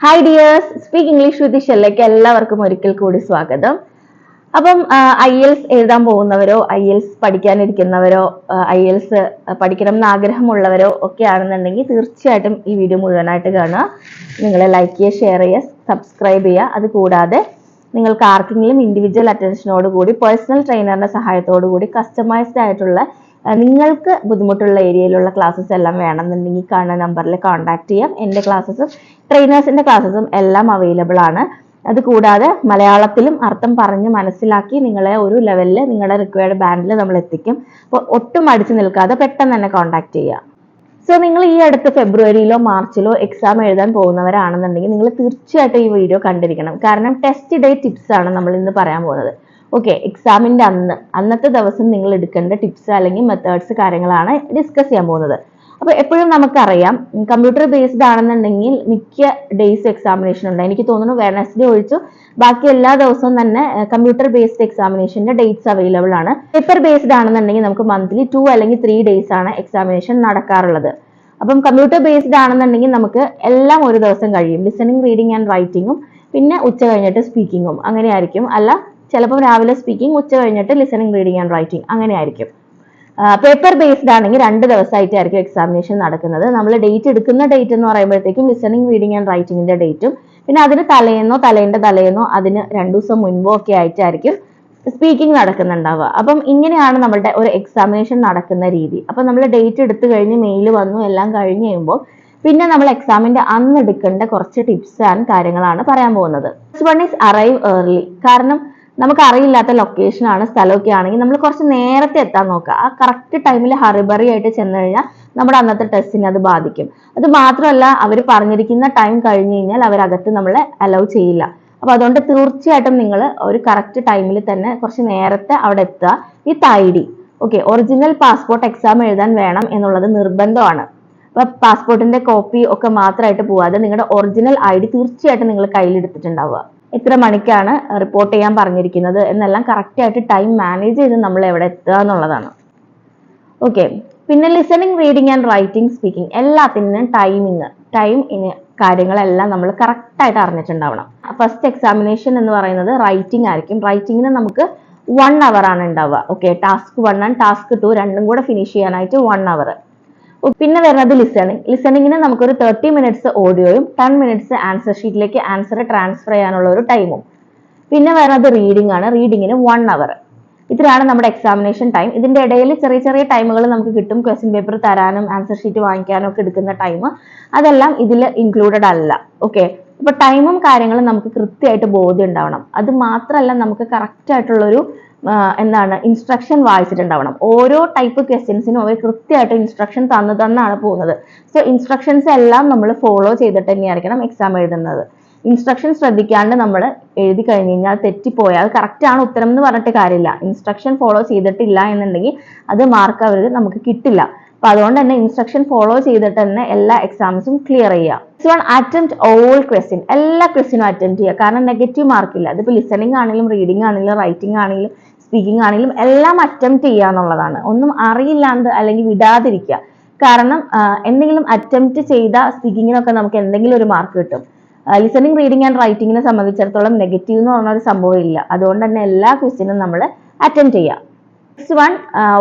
Hi dears, speak English with ഷെല്ലേക്ക് എല്ലാവർക്കും ഒരിക്കൽ കൂടി സ്വാഗതം. അപ്പം IELTS എഴുതാൻ പോകുന്നവരോ IELTS പഠിക്കാനിരിക്കുന്നവരോ IELTS പഠിക്കണം എന്ന് ആഗ്രഹമുള്ളവരോ ഒക്കെ ആണെന്നുണ്ടെങ്കിൽ തീർച്ചയായിട്ടും ഈ വീഡിയോ മുഴുവനായിട്ട് കാണുക. നിങ്ങൾ ലൈക്ക് ചെയ്യുക, ഷെയർ ചെയ്യുക, സബ്സ്ക്രൈബ് ചെയ്യുക. അതുകൂടാതെ നിങ്ങൾക്ക് ആർക്കെങ്കിലും ഇൻഡിവിജ്വൽ അറ്റൻഷനോട് കൂടി പേഴ്സണൽ ട്രെയിനറിന്റെ സഹായത്തോടു കൂടി കസ്റ്റമൈസ്ഡ് ആയിട്ടുള്ള നിങ്ങൾക്ക് ബുദ്ധിമുട്ടുള്ള ഏരിയയിലുള്ള ക്ലാസ്സസ് എല്ലാം വേണമെന്നുണ്ടെങ്കിൽ കാണുന്ന നമ്പറിൽ കോൺടാക്ട് ചെയ്യാം. എൻ്റെ ക്ലാസ്സസും ട്രെയിനേഴ്സിന്റെ ക്ലാസ്സസും എല്ലാം അവൈലബിൾ ആണ്. അതുകൂടാതെ മലയാളത്തിലും അർത്ഥം പറഞ്ഞ് മനസ്സിലാക്കി നിങ്ങളെ ഒരു ലെവലിൽ നിങ്ങളുടെ റിക്വയർഡ് ബാൻഡിൽ നമ്മൾ എത്തിക്കും. അപ്പോൾ ഒട്ടും അടിച്ചു നിൽക്കാതെ പെട്ടെന്ന് തന്നെ കോൺടാക്ട് ചെയ്യുക. സോ നിങ്ങൾ ഈ അടുത്ത് ഫെബ്രുവരിയിലോ മാർച്ചിലോ എക്സാം എഴുതാൻ പോകുന്നവരാണെന്നുണ്ടെങ്കിൽ നിങ്ങൾ തീർച്ചയായിട്ടും ഈ വീഡിയോ കണ്ടിരിക്കണം. കാരണം ടെസ്റ്റ് ഡേ ടിപ്സ് ആണ് നമ്മൾ ഇന്ന് പറയാൻ പോകുന്നത്. ഓക്കെ, എക്സാമിന്റെ അന്നത്തെ ദിവസം നിങ്ങൾ എടുക്കേണ്ട ടിപ്സ് അല്ലെങ്കിൽ മെത്തേഡ്സ് കാര്യങ്ങളാണ് ഡിസ്കസ് ചെയ്യാൻ പോകുന്നത്. അപ്പൊ എപ്പോഴും നമുക്കറിയാം കമ്പ്യൂട്ടർ ബേസ്ഡ് ആണെന്നുണ്ടെങ്കിൽ മിക്ക ഡേയ്സ് എക്സാമിനേഷൻ ഉണ്ട്. എനിക്ക് തോന്നുന്നു വെനസ്ഡേ ഒഴിച്ചു ബാക്കി എല്ലാ ദിവസവും തന്നെ കമ്പ്യൂട്ടർ ബേസ്ഡ് എക്സാമിനേഷന്റെ ഡേറ്റ്സ് അവൈലബിൾ ആണ്. പേപ്പർ ബേസ്ഡ് ആണെന്നുണ്ടെങ്കിൽ നമുക്ക് മന്ത്ലി 2 അല്ലെങ്കിൽ 3 ഡേയ്സ് ആണ് എക്സാമിനേഷൻ നടക്കാറുള്ളത്. അപ്പം കമ്പ്യൂട്ടർ ബേസ്ഡ് ആണെന്നുണ്ടെങ്കിൽ നമുക്ക് എല്ലാം ഒരു ദിവസം കഴിയും. ലിസണിങ്, റീഡിങ് ആൻഡ് റൈറ്റിങ്ങും പിന്നെ ഉച്ച കഴിഞ്ഞിട്ട് സ്പീക്കിങ്ങും അങ്ങനെ ആയിരിക്കും. അല്ല, ചിലപ്പോൾ രാവിലെ സ്പീക്കിംഗ്, ഉച്ച കഴിഞ്ഞിട്ട് ലിസണിങ്, റീഡിങ് ആൻഡ് റൈറ്റിംഗ് അങ്ങനെ ആയിരിക്കും. പേപ്പർ ബേസ്ഡ് ആണെങ്കിൽ 2 ദിവസമായിട്ടായിരിക്കും എക്സാമിനേഷൻ നടക്കുന്നത്. നമ്മൾ ഡേറ്റ് എടുക്കുന്ന ഡേറ്റ് എന്ന് പറയുമ്പോഴത്തേക്കും ലിസണിങ്, റീഡിങ് ആൻഡ് റൈറ്റിംഗിന്റെ ഡേറ്റും പിന്നെ അതിന് തലേന്നോ അതിന് 2 ദിവസം മുൻപോ ഒക്കെ ആയിട്ടായിരിക്കും സ്പീക്കിംഗ് നടക്കുന്നുണ്ടാവുക. അപ്പം ഇങ്ങനെയാണ് നമ്മുടെ ഒരു എക്സാമിനേഷൻ നടക്കുന്ന രീതി. അപ്പൊ നമ്മൾ ഡേറ്റ് എടുത്തു കഴിഞ്ഞ് മെയിൽ വന്നു എല്ലാം കഴിഞ്ഞ് കഴിയുമ്പോൾ പിന്നെ നമ്മൾ എക്സാമിന്റെ അന്ന് എടുക്കേണ്ട കുറച്ച് ടിപ്സ് ആൻഡ് കാര്യങ്ങളാണ് പറയാൻ പോകുന്നത്. First one is arrive early. കാരണം നമുക്ക് അറിയില്ലാത്ത ലൊക്കേഷൻ ആണ്, സ്ഥലമൊക്കെ ആണെങ്കിൽ നമ്മൾ കുറച്ച് നേരത്തെ എത്താൻ നോക്കുക. ആ കറക്റ്റ് ടൈമിൽ ഹറിബറി ആയിട്ട് ചെന്ന് കഴിഞ്ഞാൽ നമ്മുടെ അന്നത്തെ ടെസ്റ്റിനെ അത് ബാധിക്കും. അത് മാത്രമല്ല, അവർ പറഞ്ഞിരിക്കുന്ന ടൈം കഴിഞ്ഞ് കഴിഞ്ഞാൽ അവരകത്ത് നമ്മളെ അലൗ ചെയ്യില്ല. അപ്പൊ അതുകൊണ്ട് തീർച്ചയായിട്ടും നിങ്ങൾ ഒരു കറക്റ്റ് ടൈമിൽ തന്നെ കുറച്ച് നേരത്തെ അവിടെ എത്തുക. വിത്ത് ID. Okay, original passport exam എഴുതാൻ വേണം എന്നുള്ളത് നിർബന്ധമാണ്. അപ്പൊ പാസ്പോർട്ടിന്റെ കോപ്പി ഒക്കെ മാത്രമായിട്ട് പോവാതെ നിങ്ങളുടെ ഒറിജിനൽ ID തീർച്ചയായിട്ടും നിങ്ങൾ കയ്യിലെടുത്തിട്ടുണ്ടാവുക. എത്ര മണിക്കാണ് റിപ്പോർട്ട് ചെയ്യാൻ പറഞ്ഞിരിക്കുന്നത് എന്നെല്ലാം കറക്റ്റ് ആയിട്ട് ടൈം മാനേജ് ചെയ്ത് നമ്മൾ എവിടെ എത്തുക എന്നുള്ളതാണ്. ഓക്കെ, പിന്നെ listening, reading and writing, speaking എല്ലാത്തിനും ടൈം കാര്യങ്ങളെല്ലാം നമ്മൾ കറക്റ്റ് ആയിട്ട് അറിഞ്ഞിട്ടുണ്ടാവണം. ഫസ്റ്റ് എക്സാമിനേഷൻ എന്ന് പറയുന്നത് റൈറ്റിംഗ് ആയിരിക്കും. റൈറ്റിംഗിന് നമുക്ക് 1 hour ആണ് ഉണ്ടാവുക. ഓക്കെ, ടാസ്ക് 1 ആൻഡ് ടാസ്ക് 2 രണ്ടും കൂടെ ഫിനിഷ് ചെയ്യാനായിട്ട് 1 hour. പിന്നെ വരുന്നത് ലിസണിങ്ങിന് നമുക്കൊരു 30 minutes ഓഡിയോയും 10 minutes ആൻസർ ഷീറ്റിലേക്ക് ആൻസർ ട്രാൻസ്ഫർ ചെയ്യാനുള്ള ഒരു ടൈമും. പിന്നെ വരുന്നത് റീഡിംഗ് ആണ്. റീഡിങ്ങിന് 1 hour. ഇത്രയാണ് നമ്മുടെ എക്സാമിനേഷൻ ടൈം. ഇതിന്റെ ഇടയിൽ ചെറിയ ചെറിയ ടൈമുകൾ നമുക്ക് കിട്ടും. ക്വസ്റ്റ്യൻ പേപ്പർ തരാനും ആൻസർ ഷീറ്റ് വാങ്ങിക്കാനും ഒക്കെ എടുക്കുന്ന ടൈം, അതെല്ലാം ഇതിൽ ഇൻക്ലൂഡഡ് അല്ല. ഓക്കെ, അപ്പൊ ടൈമും കാര്യങ്ങളും നമുക്ക് കൃത്യമായിട്ട് ബോധ്യം ഉണ്ടാവണം. അത് മാത്രമല്ല, നമുക്ക് കറക്റ്റ് ആയിട്ടുള്ളൊരു ഇൻസ്ട്രക്ഷൻ വായിച്ചിട്ടുണ്ടാവണം. ഓരോ ടൈപ്പ് ക്വസ്റ്റ്യൻസിനും അവർ കൃത്യമായിട്ട് ഇൻസ്ട്രക്ഷൻ തന്നാണ് പോകുന്നത്. സോ ഇൻസ്ട്രക്ഷൻസ് എല്ലാം നമ്മൾ ഫോളോ ചെയ്തിട്ട് തന്നെയായിരിക്കണം എക്സാം എഴുതുന്നത്. ഇൻസ്ട്രക്ഷൻ ശ്രദ്ധിക്കാണ്ട് നമ്മൾ എഴുതി കഴിഞ്ഞ് കഴിഞ്ഞാൽ തെറ്റിപ്പോയാൽ കറക്റ്റ് ആണ് ഉത്തരം എന്ന് പറഞ്ഞിട്ട് കാര്യമില്ല. ഇൻസ്ട്രക്ഷൻ ഫോളോ ചെയ്തിട്ടില്ല എന്നുണ്ടെങ്കിൽ അത് മാർക്ക് അവർ നമുക്ക് കിട്ടില്ല. അപ്പൊ അതുകൊണ്ട് തന്നെ ഇൻസ്ട്രക്ഷൻ ഫോളോ ചെയ്തിട്ട് തന്നെ എല്ലാ എക്സാംസും ക്ലിയർ ചെയ്യുക. അറ്റംപ്റ്റ് ഓൾ ക്വസ്റ്റ്യൻ, എല്ലാ ക്വസ്റ്റ്യനും അറ്റംപ്റ്റ് ചെയ്യുക. കാരണം നെഗറ്റീവ് മാർക്കില്ല. അതിപ്പോൾ ലിസണിങ് ആണെങ്കിലും റീഡിംഗ് ആണെങ്കിലും റൈറ്റിംഗ് ആണെങ്കിലും സ്പീക്കിംഗ് ആണെങ്കിലും എല്ലാം അറ്റംപ്റ്റ് ചെയ്യുക എന്നുള്ളതാണ്. ഒന്നും അറിയില്ലാണ്ട് അല്ലെങ്കിൽ വിടാതിരിക്കുക. കാരണം എന്തെങ്കിലും അറ്റംപ്റ്റ് ചെയ്ത സ്പീക്കിങ്ങിനൊക്കെ നമുക്ക് എന്തെങ്കിലും ഒരു മാർക്ക് കിട്ടും. ലിസണിങ്, റീഡിംഗ് ആൻഡ് റൈറ്റിങ്ങിനെ സംബന്ധിച്ചിടത്തോളം നെഗറ്റീവ് എന്ന് പറഞ്ഞ ഒരു സംഭവം ഇല്ല. അതുകൊണ്ട് തന്നെ എല്ലാ ക്വസ്റ്റ്യനും നമ്മൾ അറ്റംപ്റ്റ് ചെയ്യാം. നെക്സ്റ്റ് വൺ,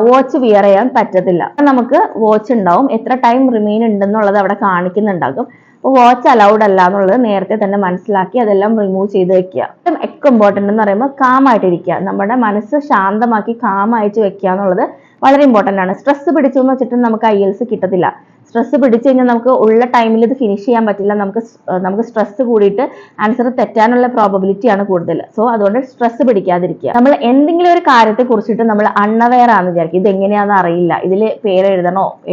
വാച്ച് വിയർ ചെയ്യാൻ പറ്റത്തില്ല. നമുക്ക് വാച്ച് ഉണ്ടാവും, എത്ര ടൈം റിമെയിൻ ഉണ്ടെന്നുള്ളത് അവിടെ കാണിക്കുന്നുണ്ടാകും. അപ്പോൾ വാച്ച് അലൗഡ് അല്ല എന്നുള്ളത് നേരത്തെ തന്നെ മനസ്സിലാക്കി അതെല്ലാം റിമൂവ് ചെയ്ത് വെക്കുക. ഏറ്റവും ഇമ്പോർട്ടൻ്റ് എന്ന് പറയുമ്പോൾ കാമായിട്ടിരിക്കുക. നമ്മുടെ മനസ്സ് ശാന്തമാക്കി കാമായിട്ട് വെക്കുക എന്നുള്ളത് വളരെ ഇമ്പോർട്ടൻ്റ് ആണ്. സ്ട്രെസ് പിടിച്ചു എന്ന് വെച്ചിട്ട് നമുക്ക് IELTS കിട്ടത്തില്ല. സ്ട്രെസ് പിടിച്ചു കഴിഞ്ഞാൽ നമുക്ക് ഉള്ള ടൈമിൽ ഇത് ഫിനിഷ് ചെയ്യാൻ പറ്റില്ല. നമുക്ക് സ്ട്രെസ് കൂടിയിട്ട് ആൻസർ തെറ്റാനുള്ള പ്രോബബിലിറ്റി ആണ് കൂടുതൽ. സോ അതുകൊണ്ട് സ്ട്രെസ് പിടിക്കാതിരിക്കുക. നമ്മൾ എന്തെങ്കിലും ഒരു കാര്യത്തെ കുറിച്ചിട്ട് നമ്മൾ അൺഅവെയർ ആണെന്ന് വിചാരിക്കും. ഇത് എങ്ങനെയാണെന്ന് അറിയില്ല, ഇതിൽ പേര്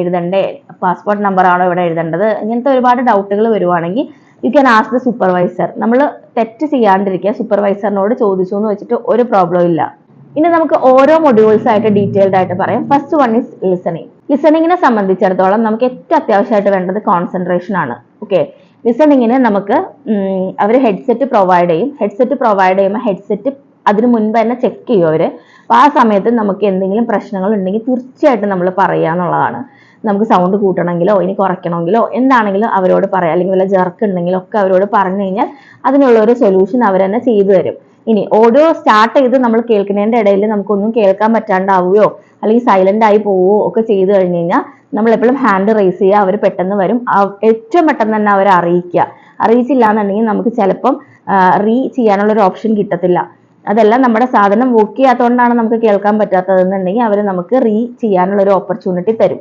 എഴുതണ്ടേ, പാസ്പോർട്ട് നമ്പർ ആണോ ഇവിടെ എഴുതേണ്ടത്, ഇങ്ങനത്തെ ഒരുപാട് ഡൗട്ടുകൾ വരുവാണെങ്കിൽ you can ask the supervisor. നമ്മൾ തെറ്റ് ചെയ്യാണ്ടിരിക്കുക. സൂപ്പർവൈസറിനോട് ചോദിച്ചു എന്ന് വെച്ചിട്ട് ഒരു പ്രോബ്ലം ഇല്ല. ഇനി നമുക്ക് ഓരോ മൊഡ്യൂൾസ് ആയിട്ട് ഡീറ്റെയിൽഡ് ആയിട്ട് പറയാം. First one is listening. ലിസണിങ്ങിനെ സംബന്ധിച്ചിടത്തോളം നമുക്ക് ഏറ്റവും അത്യാവശ്യമായിട്ട് വേണ്ടത് കോൺസെൻട്രേഷൻ ആണ്. ഓക്കെ, ലിസണിങ്ങിന് നമുക്ക് അവർ ഹെഡ്സെറ്റ് പ്രൊവൈഡ് ചെയ്യും. ഹെഡ്സെറ്റ് അതിന് മുൻപ് തന്നെ ചെക്ക് ചെയ്യും അവർ. അപ്പോൾ ആ സമയത്ത് നമുക്ക് എന്തെങ്കിലും പ്രശ്നങ്ങൾ ഉണ്ടെങ്കിൽ തീർച്ചയായിട്ടും നമ്മൾ പറയുക എന്നുള്ളതാണ്. നമുക്ക് സൗണ്ട് കൂട്ടണമെങ്കിലോ ഇനി കുറയ്ക്കണമെങ്കിലോ എന്താണെങ്കിലും അവരോട് പറയാം, അല്ലെങ്കിൽ വല്ല ജർക്ക് ഉണ്ടെങ്കിലോ ഒക്കെ അവരോട് പറഞ്ഞു കഴിഞ്ഞാൽ അതിനുള്ള ഒരു സൊല്യൂഷൻ അവർ തന്നെ ചെയ്തു തരും. ഇനി ഓഡിയോ സ്റ്റാർട്ട് ചെയ്ത് നമ്മൾ കേൾക്കുന്നതിന്റെ ഇടയിൽ നമുക്കൊന്നും കേൾക്കാൻ പറ്റാണ്ടാവുകയോ അല്ലെങ്കിൽ സൈലന്റ് ആയി പോവുകയോ ഒക്കെ ചെയ്തു കഴിഞ്ഞു കഴിഞ്ഞാൽ നമ്മൾ എപ്പോഴും ഹാൻഡ് റേസ് ചെയ്യുക, അവർ പെട്ടെന്ന് വരും, ഏറ്റവും പെട്ടെന്ന് തന്നെ അവരെ അറിയിക്കുക. അറിയിച്ചില്ല എന്നുണ്ടെങ്കിൽ നമുക്ക് ചിലപ്പം റീ ചെയ്യാനുള്ള ഒരു ഓപ്ഷൻ കിട്ടത്തില്ല. അതല്ല നമ്മുടെ സാധനം വർക്ക് ചെയ്യാത്തതുകൊണ്ടാണ് നമുക്ക് കേൾക്കാൻ പറ്റാത്തതെന്നുണ്ടെങ്കിൽ അവർ നമുക്ക് റീ ചെയ്യാനുള്ള ഒരു ഓപ്പർച്യൂണിറ്റി തരും.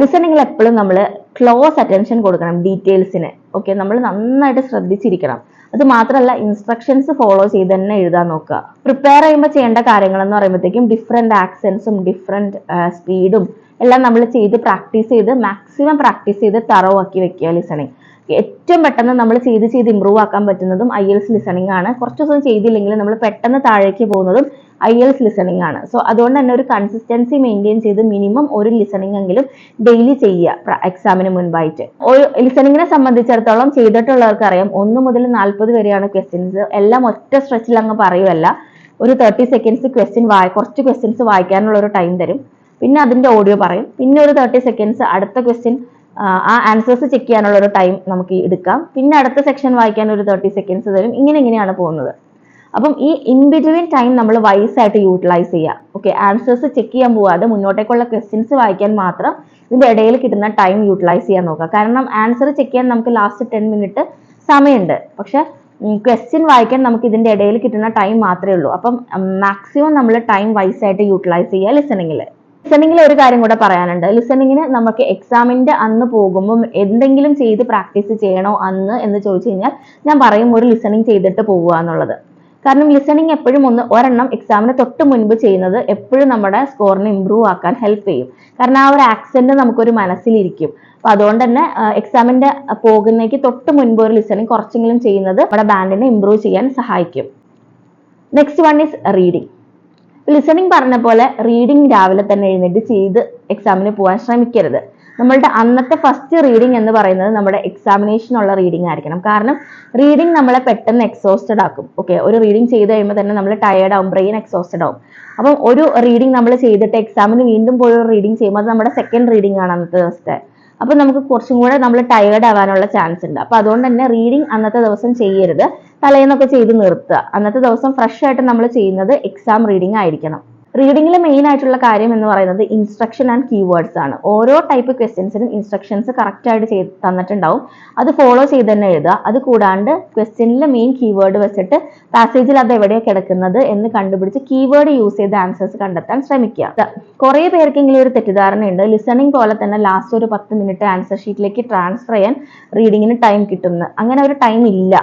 ലിസണിങ്ങിൽ എപ്പോഴും നമ്മൾ ക്ലോസ് അറ്റൻഷൻ കൊടുക്കണം ഡീറ്റെയിൽസിന്. ഓക്കെ, നമ്മൾ നന്നായിട്ട് ശ്രദ്ധിച്ചിരിക്കണം. അത് മാത്രമല്ല ഇൻസ്ട്രക്ഷൻസ് ഫോളോ ചെയ്ത് തന്നെ എഴുതാൻ നോക്കുക. പ്രിപ്പയർ ചെയ്യുമ്പോൾ ചെയ്യേണ്ട കാര്യങ്ങൾ എന്ന് പറയുമ്പോഴത്തേക്കും ഡിഫറെന്റ് ആക്സെന്റ്സും ഡിഫറെന്റ് സ്പീഡും എല്ലാം നമ്മൾ ചെയ്ത് പ്രാക്ടീസ് ചെയ്ത് മാക്സിമം പ്രാക്ടീസ് ചെയ്ത് തറവ് ആക്കി വെക്കുക ലിസണിങ്. ഏറ്റവും പെട്ടെന്ന് നമ്മൾ ചെയ്ത് ഇമ്പ്രൂവ് ആക്കാൻ പറ്റുന്നതും IELTS ലിസണിങ് ആണ്. കുറച്ച് ദിവസം ചെയ്തില്ലെങ്കിൽ നമ്മൾ പെട്ടെന്ന് താഴേക്ക് പോകുന്നതും IELTS ലിസണിങ് ആണ്. സോ അതുകൊണ്ട് തന്നെ ഒരു കൺസിസ്റ്റൻസി മെയിൻറ്റെയിൻ ചെയ്ത് മിനിമം ഒരു ലിസണിങ് എങ്കിലും ഡെയിലി ചെയ്യുക എക്സാമിന് മുൻപായിട്ട്. ഒരു ലിസണിങ്ങിനെ സംബന്ധിച്ചിടത്തോളം ചെയ്തിട്ടുള്ളവർക്ക് അറിയാം 1 മുതൽ 40 വരെയാണ് ക്വസ്റ്റ്യൻസ്. എല്ലാം ഒറ്റ സ്ട്രെച്ചിൽ അങ്ങ് പറയുമല്ല. ഒരു 30 സെക്കൻഡ്സ് കുറച്ച് ക്വസ്റ്റ്യൻസ് വായിക്കാനുള്ള ഒരു ടൈം തരും, പിന്നെ അതിന്റെ ഓഡിയോ പറയും, പിന്നെ ഒരു 30 സെക്കൻഡ്സ് അടുത്ത ക്വസ്റ്റ്യൻ ആ ആൻസേഴ്സ് ചെക്ക് ചെയ്യാനുള്ള ഒരു ടൈം നമുക്ക് എടുക്കാം, പിന്നെ അടുത്ത സെക്ഷൻ വായിക്കാൻ ഒരു 30 സെക്കൻഡ്സ് തരും. ഇങ്ങനെയാണ് പോകുന്നത്. അപ്പം ഈ ഇൻ ബിറ്റ്വീൻ ടൈം നമ്മൾ വൈസ് ആയിട്ട് യൂട്ടിലൈസ് ചെയ്യുക. ഓക്കെ, ആൻസേഴ്സ് ചെക്ക് ചെയ്യാൻ പോവാതെ മുന്നോട്ടേക്കുള്ള ക്വസ്റ്റ്യൻസ് വായിക്കാൻ മാത്രം ഇതിന്റെ ഇടയിൽ കിട്ടുന്ന ടൈം യൂട്ടിലൈസ് ചെയ്യാൻ നോക്കുക. കാരണം ആൻസർ ചെക്ക് ചെയ്യാൻ നമുക്ക് ലാസ്റ്റ് 10 മിനിറ്റ് സമയമുണ്ട്, പക്ഷെ ക്വസ്റ്റ്യൻ വായിക്കാൻ നമുക്ക് ഇതിന്റെ ഇടയിൽ കിട്ടുന്ന ടൈം മാത്രമേ ഉള്ളൂ. അപ്പം മാക്സിമം നമ്മൾ ടൈം വൈസ് ആയിട്ട് യൂട്ടിലൈസ് ചെയ്യുക ലിസണിങ്ങിൽ. ലിസണിങ്ങിൽ ഒരു കാര്യം കൂടെ പറയാനുണ്ട്. ലിസണിങ്ങിന് നമുക്ക് എക്സാമിന്റെ അന്ന് പോകുമ്പോൾ എന്തെങ്കിലും ചെയ്ത് പ്രാക്ടീസ് ചെയ്യണോ അന്ന് എന്ന് ചോദിച്ചു കഴിഞ്ഞാൽ ഞാൻ പറയും ഒരു ലിസണിങ് ചെയ്തിട്ട് പോവുക എന്നുള്ളത്. കാരണം ലിസണിങ് എപ്പോഴും ഒരെണ്ണം എക്സാമിന് തൊട്ട് മുൻപ് ചെയ്യുന്നത് എപ്പോഴും നമ്മുടെ സ്കോറിനെ ഇമ്പ്രൂവ് ആക്കാൻ ഹെൽപ്പ് ചെയ്യും. കാരണം ആ ഒരു ആക്സെന്റ് നമുക്കൊരു മനസ്സിലിരിക്കും. അപ്പൊ അതുകൊണ്ട് തന്നെ എക്സാമിന്റെ പോകുന്നേക്ക് തൊട്ട് മുൻപ് ഒരു ലിസണിങ് കുറച്ചെങ്കിലും ചെയ്യുന്നത് നമ്മുടെ ബാൻഡിനെ ഇമ്പ്രൂവ് ചെയ്യാൻ സഹായിക്കും. Next one is reading. Listening പറഞ്ഞ പോലെ റീഡിങ് രാവിലെ തന്നെ എഴുന്നേറ്റ് ചെയ്ത് എക്സാമിന് പോകാൻ ശ്രമിക്കരുത്. നമ്മളുടെ അന്നത്തെ ഫസ്റ്റ് റീഡിങ് എന്ന് പറയുന്നത് നമ്മുടെ എക്സാമിനേഷനുള്ള റീഡിങ് ആയിരിക്കണം. കാരണം റീഡിങ് നമ്മളെ പെട്ടെന്ന് എക്സോസ്റ്റഡ് ആക്കും. ഓക്കെ, ഒരു റീഡിങ് ചെയ്ത് കഴിയുമ്പോൾ തന്നെ നമ്മൾ ടയേർഡ് ആവും, ബ്രെയിൻ എക്സോസ്റ്റഡ് ആവും. അപ്പം ഒരു റീഡിങ് നമ്മൾ ചെയ്തിട്ട് എക്സാമിന് വീണ്ടും പോയി ഒരു റീഡിങ് ചെയ്യുമ്പോൾ അത് നമ്മുടെ സെക്കൻഡ് റീഡിങ് ആണ് അന്നത്തെ ദിവസത്തെ. അപ്പൊ നമുക്ക് കുറച്ചും കൂടെ നമ്മൾ ടയേർഡ് ആവാനുള്ള ചാൻസ് ഉണ്ട്. അപ്പൊ അതുകൊണ്ട് തന്നെ റീഡിങ് അന്നത്തെ ദിവസം ചെയ്യരുത്, തലേന്നൊക്കെ ചെയ്ത് നിർത്തുക. അന്നത്തെ ദിവസം ഫ്രഷ് ആയിട്ട് നമ്മൾ ചെയ്യുന്നത് എക്സാം റീഡിങ് ആയിരിക്കണം. റീഡിങ്ങിലെ മെയിൻ ആയിട്ടുള്ള കാര്യം എന്ന് പറയുന്നത് ഇൻസ്ട്രക്ഷൻ ആൻഡ് കീവേഡ്സ് ആണ്. ഓരോ ടൈപ്പ് ക്വസ്റ്റ്യൻസിനും ഇൻസ്ട്രക്ഷൻസ് കറക്റ്റ് ആയിട്ട് തന്നിട്ടുണ്ടാവും, അത് ഫോളോ ചെയ്ത് തന്നെ എഴുതുക. അത് കൂടാണ്ട് ക്വസ്റ്റ്യനിലെ മെയിൻ കീവേഡ് വെച്ചിട്ട് പാസേജിൽ അത് എവിടെയാണ് കിടക്കുന്നത് എന്ന് കണ്ടുപിടിച്ച് കീവേഡ് യൂസ് ചെയ്ത് ആൻസേഴ്സ് കണ്ടെത്താൻ ശ്രമിക്കുക. കുറെ പേർക്കെങ്കിലും ഒരു തെറ്റിദ്ധാരണയുണ്ട്, ലിസണിങ് പോലെ തന്നെ ലാസ്റ്റ് ഒരു 10 മിനിറ്റ് ആൻസർ ഷീറ്റിലേക്ക് ട്രാൻസ്ഫർ ചെയ്യാൻ റീഡിങ്ങിന് ടൈം കിട്ടുന്നു. അങ്ങനെ ഒരു ടൈം ഇല്ല.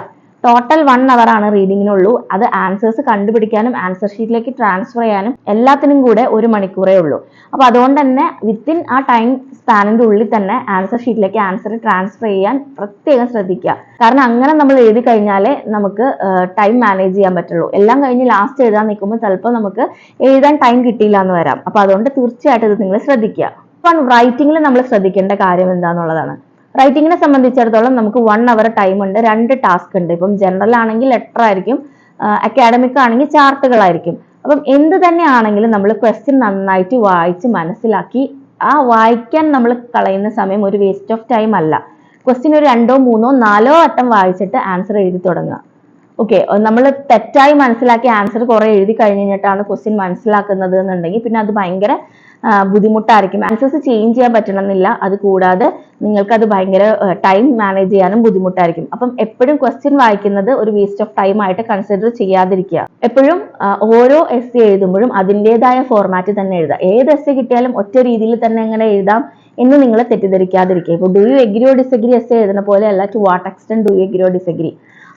ടോട്ടൽ 1 അവർ ആണ് റീഡിങ്ങിനുള്ളൂ. അത് ആൻസേഴ്സ് കണ്ടുപിടിക്കാനും ആൻസർ ഷീറ്റിലേക്ക് ട്രാൻസ്ഫർ ചെയ്യാനും എല്ലാത്തിനും കൂടെ 1 മണിക്കൂറേ ഉള്ളൂ. അപ്പൊ അതുകൊണ്ട് തന്നെ വിത്തിൻ ആ ടൈം സ്പാനിന്റെ ഉള്ളിൽ തന്നെ ആൻസർ ഷീറ്റിലേക്ക് ആൻസർ ട്രാൻസ്ഫർ ചെയ്യാൻ പ്രത്യേകം ശ്രദ്ധിക്കുക. കാരണം അങ്ങനെ നമ്മൾ എഴുതി കഴിഞ്ഞാലേ നമുക്ക് ടൈം മാനേജ് ചെയ്യാൻ പറ്റുള്ളൂ. എല്ലാം കഴിഞ്ഞ് ലാസ്റ്റ് എഴുതാൻ നിൽക്കുമ്പോൾ ചിലപ്പോൾ നമുക്ക് എഴുതാൻ ടൈം കിട്ടിയില്ല എന്ന് വരാം. അപ്പൊ അതുകൊണ്ട് തീർച്ചയായിട്ടും ഇത് നിങ്ങൾ ശ്രദ്ധിക്കുക. അപ്പം റൈറ്റിംഗിൽ നമ്മൾ ശ്രദ്ധിക്കേണ്ട കാര്യം എന്താണെന്നുള്ളതാണ്. റൈറ്റിങ്ങിനെ സംബന്ധിച്ചിടത്തോളം നമുക്ക് 1 അവർ ടൈം ഉണ്ട്, 2 ടാസ്ക് ഉണ്ട്. ഇപ്പം ജനറൽ ആണെങ്കിൽ ലെറ്റർ ആയിരിക്കും, അക്കാഡമിക് ആണെങ്കിൽ ചാർട്ടുകളായിരിക്കും. അപ്പം എന്ത് തന്നെ ആണെങ്കിലും നമ്മൾ ക്വസ്റ്റ്യൻ നന്നായിട്ട് വായിച്ച് മനസ്സിലാക്കി ആ വായിക്കാൻ നമ്മൾ കളയുന്ന സമയം ഒരു വേസ്റ്റ് ഓഫ് ടൈം അല്ല. ക്വസ്റ്റ്യൻ ഒരു 2, 3, 4 വട്ടം വായിച്ചിട്ട് ആൻസർ എഴുതി തുടങ്ങുക. ഓക്കെ, നമ്മൾ തെറ്റായി മനസ്സിലാക്കി ആൻസർ കുറെ എഴുതി കഴിഞ്ഞിട്ടാണ് ക്വസ്റ്റ്യൻ മനസ്സിലാക്കുന്നത് എന്നുണ്ടെങ്കിൽ പിന്നെ അത് ഭയങ്കര ബുദ്ധിമുട്ടായിരിക്കും. ആൻസേഴ്സ് ചേഞ്ച് ചെയ്യാൻ പറ്റണമെന്നില്ല. അത് കൂടാതെ നിങ്ങൾക്ക് അത് ഭയങ്കര ടൈം മാനേജ് ചെയ്യാനും ബുദ്ധിമുട്ടായിരിക്കും. അപ്പം എപ്പോഴും ക്വസ്റ്റ്യൻ വായിക്കുന്നത് ഒരു വേസ്റ്റ് ഓഫ് ടൈം ആയിട്ട് കൺസിഡർ ചെയ്യാതിരിക്കുക. എപ്പോഴും ഓരോ എസ്സേ എഴുതുമ്പോഴും അതിൻ്റെതായ ഫോർമാറ്റ് തന്നെ എഴുതുക. ഏത് എസ്സേ കിട്ടിയാലും ഒറ്റ രീതിയിൽ തന്നെ എങ്ങനെ എഴുതാം എന്ന് നിങ്ങൾ തെറ്റിദ്ധരിക്കാതിരിക്കുക. ഇപ്പോൾ do you agree or disagree essay എഴുതുന്ന പോലെയല്ല to what extent do you agree or disagree,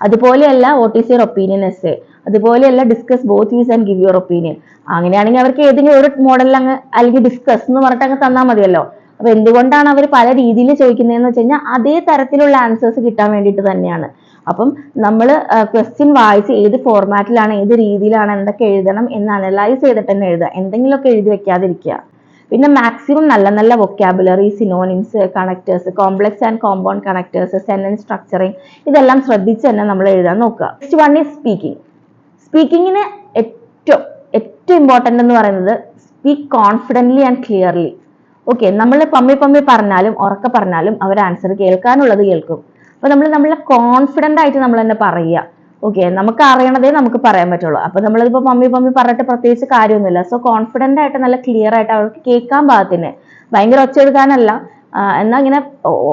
അതുപോലെയല്ല what is your opinion essay, അതുപോലെയല്ല discuss both views and give your opinion. അങ്ങനെയാണെങ്കിൽ അവർക്ക് ഏതെങ്കിലും ഒരു മോഡലിൽ അങ്ങ് അല്ലെങ്കിൽ ഡിസ്കസ് എന്ന് പറഞ്ഞിട്ട് അങ്ങ് തന്നാൽ മതിയല്ലോ. അപ്പൊ എന്തുകൊണ്ടാണ് അവർ പല രീതിയിൽ ചോദിക്കുന്നതെന്ന് വെച്ച് കഴിഞ്ഞാൽ അതേ തരത്തിലുള്ള ആൻസേഴ്സ് കിട്ടാൻ വേണ്ടിയിട്ട് തന്നെയാണ്. അപ്പം നമ്മൾ ക്വസ്റ്റ്യൻ വായിച്ച് ഏത് ഫോർമാറ്റിലാണ് ഏത് രീതിയിലാണ് എന്തൊക്കെ എഴുതണം എന്ന് അനലൈസ് ചെയ്തിട്ട് തന്നെ എഴുതുക. എന്തെങ്കിലുമൊക്കെ എഴുതി വെക്കാതിരിക്കുക. പിന്നെ മാക്സിമം നല്ല നല്ല vocabulary, synonyms, connectors, complex and compound connectors, sentence structuring, ഇതെല്ലാം ശ്രദ്ധിച്ച് തന്നെ നമ്മൾ എഴുതാൻ നോക്കുക. Next one is speaking. സ്പീക്കിങ്ങിന് ഏറ്റവും ഇമ്പോർട്ടൻ്റ് എന്ന് പറയുന്നത് speak confidently and clearly. Okay, നമ്മൾ പമ്മി പമ്മി പറഞ്ഞാലും ഉറക്കെ പറഞ്ഞാലും അവർ ആൻസർ കേൾക്കാനുള്ളത് കേൾക്കും. അപ്പൊ നമ്മളെ കോൺഫിഡന്റ് ആയിട്ട് നമ്മൾ തന്നെ പറയുക. ഓക്കെ, നമുക്ക് അറിയണതേ നമുക്ക് പറയാൻ പറ്റുള്ളൂ. അപ്പൊ നമ്മളിപ്പോ പമ്മി പമ്മി പറഞ്ഞിട്ട് പ്രത്യേകിച്ച് കാര്യമൊന്നുമില്ല. സോ കോൺഫിഡന്റ് ആയിട്ട് നല്ല ക്ലിയർ ആയിട്ട് അവർക്ക് കേൾക്കാൻ പാകത്തിന്, ഭയങ്കര ഒച്ചെടുക്കാനല്ല, എന്നാൽ ഇങ്ങനെ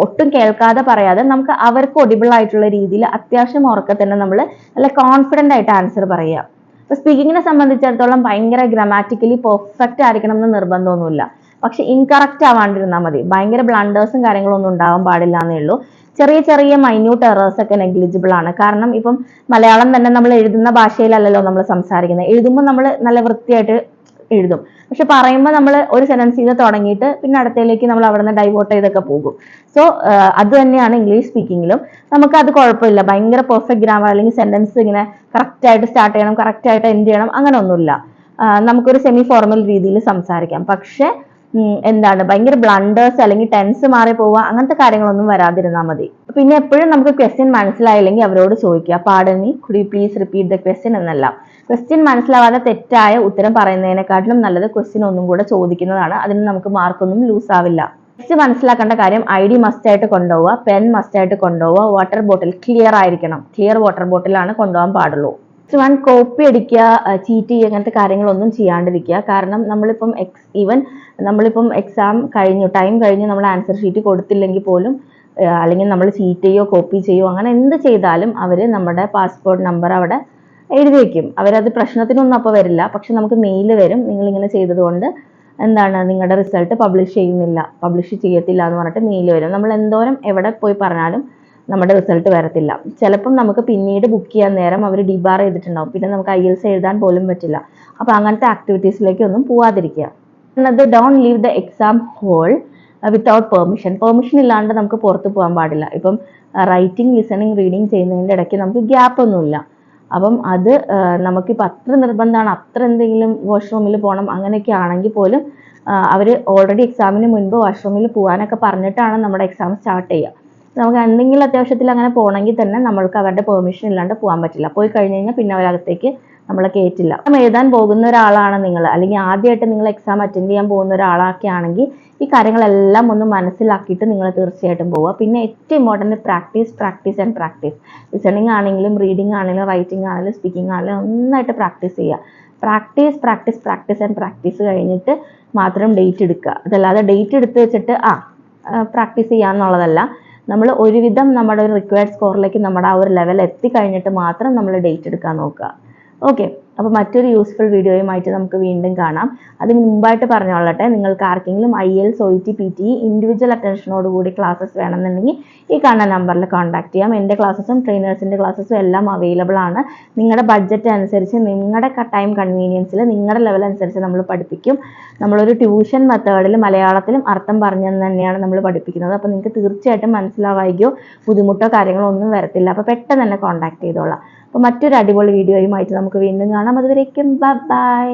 ഒട്ടും കേൾക്കാതെ പറയാതെ നമുക്ക് അവർക്ക് ഒഡിബിൾ ആയിട്ടുള്ള രീതിയിൽ അത്യാവശ്യം ഉറക്കെ തന്നെ നമ്മൾ നല്ല കോൺഫിഡന്റ് ആയിട്ട് ആൻസർ പറയുക. ഇപ്പൊ സ്പീക്കിങ്ങിനെ സംബന്ധിച്ചിടത്തോളം ഭയങ്കര ഗ്രാമാറ്റിക്കലി പെർഫെക്റ്റ് ആയിരിക്കണം എന്ന് നിർബന്ധമൊന്നുമില്ല. പക്ഷെ ഇൻകറക്റ്റ് ആവാണ്ടിരുന്നാൽ മതി. ഭയങ്കര ബ്ലണ്ടേഴ്സും കാര്യങ്ങളും ഒന്നും ഉണ്ടാവാൻ പാടില്ല എന്നേ ഉള്ളൂ. ചെറിയ ചെറിയ മൈന്യൂട്ട് എറേഴ്സ് ഒക്കെ നെഗ്ലിജിബിൾ ആണ്. കാരണം ഇപ്പം മലയാളം തന്നെ നമ്മൾ എഴുതുന്ന ഭാഷയിലല്ലല്ലോ നമ്മൾ സംസാരിക്കുന്നത്. എഴുതുമ്പോൾ നമ്മൾ നല്ല വൃത്തിയായിട്ട് എഴുതും. പക്ഷെ പറയുമ്പോൾ നമ്മൾ ഒരു സെന്റൻസ് ചെയ്ത് തുടങ്ങിയിട്ട് പിന്നെ അടുത്തയിലേക്ക് നമ്മൾ അവിടെ നിന്ന് ഡൈവേർട്ട് ചെയ്തൊക്കെ പോകും. സോ അത് തന്നെയാണ് ഇംഗ്ലീഷ് സ്പീക്കിങ്ങിലും. നമുക്ക് അത് കുഴപ്പമില്ല. ഭയങ്കര പെർഫെക്റ്റ് ഗ്രാമർ അല്ലെങ്കിൽ സെന്റൻസ് ഇങ്ങനെ കറക്റ്റ് ആയിട്ട് സ്റ്റാർട്ട് ചെയ്യണം, കറക്റ്റ് ആയിട്ട് എൻഡ് ചെയ്യണം, അങ്ങനെ ഒന്നുമില്ല. നമുക്കൊരു സെമി ഫോർമൽ രീതിയിൽ സംസാരിക്കാം. പക്ഷെ എന്താണ് ഭയങ്കര ബ്ലണ്ടേഴ്സ് അല്ലെങ്കിൽ ടെൻസ് മാറി പോവുക, അങ്ങനത്തെ കാര്യങ്ങളൊന്നും വരാതിരുന്നാൽ മതി. പിന്നെ എപ്പോഴും നമുക്ക് ക്വസ്റ്റ്യൻ മനസ്സിലായില്ലെങ്കിൽ അവരോട് ചോദിക്കുക, pardon me, could you please repeat the question എന്നല്ല. ക്വസ്റ്റ്യൻ മനസ്സിലാവാതെ തെറ്റായ ഉത്തരം പറയുന്നതിനെക്കാട്ടിലും നല്ലത് ക്വസ്റ്റ്യൻ ഒന്നും കൂടെ ചോദിക്കുന്നതാണ്. അതിന് നമുക്ക് മാർക്കൊന്നും ലൂസ് ആവില്ല. നെക്സ്റ്റ് മനസ്സിലാക്കേണ്ട കാര്യം, ID മസ്റ്റ് ആയിട്ട് കൊണ്ടുപോവുക, പെൻ മസ്റ്റ് ആയിട്ട് കൊണ്ടുപോവുക, വാട്ടർ ബോട്ടിൽ ക്ലിയർ ആയിരിക്കണം. ക്ലിയർ വാട്ടർ ബോട്ടിലാണ് കൊണ്ടുപോകാൻ പാടുള്ളൂ. വൺ, കോപ്പി അടിക്കുക, ചീറ്റ് ചെയ്യുക, അങ്ങനത്തെ കാര്യങ്ങളൊന്നും ചെയ്യാണ്ടിരിക്കുക. കാരണം നമ്മളിപ്പം എക്സാം കഴിഞ്ഞു, ടൈം കഴിഞ്ഞ് നമ്മൾ ആൻസർ ഷീറ്റ് കൊടുത്തില്ലെങ്കിൽ പോലും, അല്ലെങ്കിൽ നമ്മൾ ചീറ്റ് ചെയ്യോ കോപ്പി ചെയ്യോ അങ്ങനെ എന്ത് ചെയ്താലും അവർ നമ്മുടെ പാസ്പോർട്ട് നമ്പർ അവിടെ എഴുതി വെക്കും. അവരത് പ്രശ്നത്തിനൊന്നും അപ്പോൾ വരില്ല. പക്ഷെ നമുക്ക് മെയിൽ വരും, നിങ്ങളിങ്ങനെ ചെയ്തതുകൊണ്ട് എന്താണ് നിങ്ങളുടെ റിസൾട്ട് പബ്ലിഷ് ചെയ്യത്തില്ല എന്ന് പറഞ്ഞിട്ട് മെയിൽ വരും. നമ്മൾ എന്തോരം എവിടെ പോയി പറഞ്ഞാലും നമ്മുടെ റിസൾട്ട് വരത്തില്ല. ചിലപ്പം നമുക്ക് പിന്നീട് ബുക്ക് ചെയ്യാൻ നേരം അവർ ഡിബാർ ചെയ്തിട്ടുണ്ടാവും. പിന്നെ നമുക്ക് IELTS എഴുതാൻ പോലും പറ്റില്ല. അപ്പൊ അങ്ങനത്തെ ആക്ടിവിറ്റീസിലേക്ക് ഒന്നും പോവാതിരിക്കുക. എന്നത് don't leave the exam whole without permission ഇല്ലാണ്ട് നമുക്ക് പുറത്ത് പോകാൻ പാടില്ല. ഇപ്പം റൈറ്റിംഗ്, ലിസണിങ്, റീഡിങ് ചെയ്യുന്നതിൻ്റെ ഇടയ്ക്ക് നമുക്ക് ഗ്യാപ്പ് ഒന്നുമില്ല. അപ്പം അത് നമുക്കിപ്പോൾ അത്ര നിർബന്ധമാണ്, അത്ര എന്തെങ്കിലും വാഷ്റൂമിൽ പോകണം അങ്ങനെയൊക്കെ ആണെങ്കിൽ പോലും അവർ ഓൾറെഡി എക്സാമിന് മുൻപ് വാഷ്റൂമിൽ പോകാനൊക്കെ പറഞ്ഞിട്ടാണ് നമ്മുടെ എക്സാം സ്റ്റാർട്ട് ചെയ്യുക. നമുക്ക് എന്തെങ്കിലും അത്യാവശ്യത്തിൽ അങ്ങനെ പോകണമെങ്കിൽ തന്നെ നമ്മൾക്ക് അവരുടെ പെർമിഷൻ ഇല്ലാണ്ട് പോകാൻ പറ്റില്ല. പോയി കഴിഞ്ഞ് കഴിഞ്ഞാൽ പിന്നെ അവരകത്തേക്ക് നമ്മളെ കയറ്റില്ല. എഴുതാൻ പോകുന്ന ഒരാളാണ് നിങ്ങൾ, അല്ലെങ്കിൽ ആദ്യമായിട്ട് നിങ്ങൾ എക്സാം അറ്റൻഡ് ചെയ്യാൻ പോകുന്ന ഒരാളൊക്കെ ആണെങ്കിൽ ഈ കാര്യങ്ങളെല്ലാം ഒന്ന് മനസ്സിലാക്കിയിട്ട് നിങ്ങൾ തീർച്ചയായിട്ടും പോവുക. പിന്നെ ഏറ്റവും important practice and practice. Listening ആണെങ്കിലും റീഡിങ് ആണെങ്കിലും റൈറ്റിംഗ് ആണെങ്കിലും സ്പീക്കിംഗ് ആണെങ്കിലും നന്നായിട്ട് പ്രാക്ടീസ് ചെയ്യുക. പ്രാക്ടീസ് ആൻഡ് പ്രാക്ടീസ് കഴിഞ്ഞിട്ട് മാത്രം ഡേറ്റ് എടുക്കുക. അതല്ലാതെ ഡേറ്റ് എടുത്ത് വെച്ചിട്ട് പ്രാക്ടീസ് ചെയ്യാന്നുള്ളതല്ല. നമ്മൾ ഒരുവിധം നമ്മുടെ ഒരു റിക്വയർഡ് സ്കോറിലേക്ക് നമ്മുടെ ആ ഒരു ലെവൽ എത്തിക്കഴിഞ്ഞിട്ട് മാത്രം നമ്മൾ ഡേറ്റ് എടുക്കാൻ നോക്കുക. ഓക്കെ, അപ്പോൾ മറ്റൊരു യൂസ്ഫുൾ വീഡിയോയുമായിട്ട് നമുക്ക് വീണ്ടും കാണാം. അതിന് മുമ്പായിട്ട് പറഞ്ഞോളട്ടെ, നിങ്ങൾക്ക് ആർക്കെങ്കിലും IELTS, OET, PTE ഇൻഡിവിജ്വൽ അറ്റൻഷനോടുകൂടി ക്ലാസ്സസ് വേണമെന്നുണ്ടെങ്കിൽ ഈ കാണുന്ന നമ്പറിൽ കോൺടാക്ട് ചെയ്യാം. എൻ്റെ ക്ലാസ്സസും ട്രെയിനേഴ്സിൻ്റെ ക്ലാസ്സസും എല്ലാം അവൈലബിൾ ആണ്. നിങ്ങളുടെ ബഡ്ജറ്റ് അനുസരിച്ച്, നിങ്ങളുടെ ടൈം കൺവീനിയൻസിൽ, നിങ്ങളുടെ ലെവൽ അനുസരിച്ച് നമ്മൾ പഠിപ്പിക്കും. നമ്മളൊരു ട്യൂഷൻ മെത്തേഡിൽ മലയാളത്തിലും അർത്ഥം പറഞ്ഞു തന്നെയാണ് നമ്മൾ പഠിപ്പിക്കുന്നത്. അപ്പോൾ നിങ്ങൾക്ക് തീർച്ചയായിട്ടും മനസ്സിലാവുകയോ ബുദ്ധിമുട്ടോ കാര്യങ്ങളോ ഒന്നും വരത്തില്ല. അപ്പോൾ പെട്ടെന്ന് തന്നെ കോൺടാക്ട് ചെയ്തോളാം. അപ്പോൾ മറ്റൊരു അടിപൊളി വീഡിയോയുമായിട്ട് നമുക്ക് വീണ്ടും കാണാം. അതുവരേക്കും ബൈ.